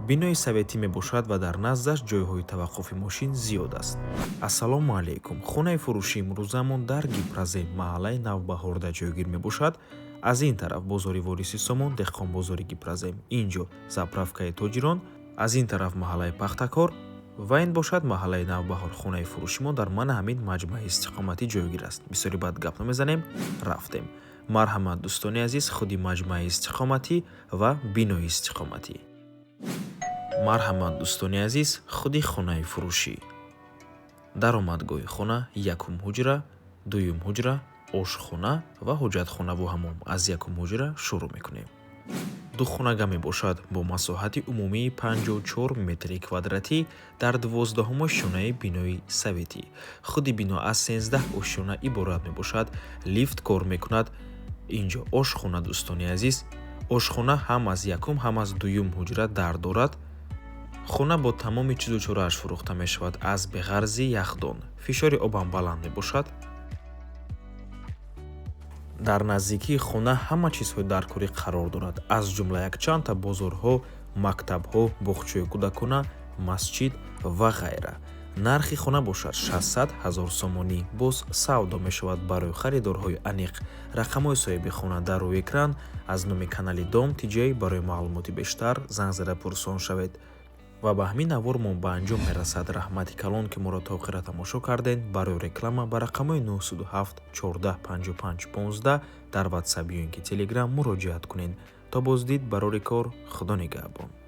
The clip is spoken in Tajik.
бинои советӣ мебошад ва дар наздаш ҷойҳои таваққуфи мошин зиёд аст. Ассалому алайкум. Хонаи фурӯшии имрӯзамон дар Гипразем, маҳаллаи Навбаҳорда ҷойгир мебошад. Аз ин тараф бозори Вориси Сомон, деҳқонбозори Гипразем, инҷо заправкаи Тоҷирон, аз ин тараф маҳаллаи Пахтакор ва ин бошад маҳаллаи Навбаҳор. Хонаи фурӯши мо дар мана ҳамин маҷмӯаи истиқоматӣ ҷойгир аст. Бисёри баъд гап намезанем, рафтем. Марҳамат дӯстони азиз, худи маҷмӯаи истиқоматӣ ва бинои истиқоматӣ. Марҳамат дӯстони азиз, худи хонаи фурӯшӣ. Даромадгоҳи хона якум ҳуҷра, дуюм ҳуҷра, ошхона ва ҳоҷатхона бо ҳаммом. Аз якум ҳуҷра шурӯъ мекунем. ду хонага мебошад бо масоҳати умумии 54 метри квадратӣ дар 12-ум ошёнаи бинои советӣ. Худи бино аз 13 ошёна иборат мебошад. Лифт кор мекунад. Инҷо ошхона дӯстони азиз. Ошхона ҳам аз якум, ҳам аз дуюм ҳуҷра дар дорад. хона бо тамоми чизу чорааш фурӯхта мешавад. Аз беғарзи яхдон. Фишори обам баланд мебошад. дар наздикии хона ҳама чизҳои даркорӣ қарор дорад, аз ҷумла якчандта бозорҳо, мактабҳо, боғчаи кӯдакона, масҷид ва ғайра. Нархи хона бошад 600 000 сомонӣ. Боз савдо мешавад барои харидорҳои аниқ. Рақамҳои соҳиби хона дар рӯи экран. Аз номи канали Дом Тиҷей барои маълумоти бештар занг зада пурсон шавед. ва ба ҳамин навор мо ба анҷом мерасад. Раҳмати калон ки моро то охира тамошо карден. Барои реклама ба рақамҳои 907 14 55 15 дар WhatsApp ё ин ки Telegram муроҷиат кунед. То боздид барори кор, худо нигаҳбон.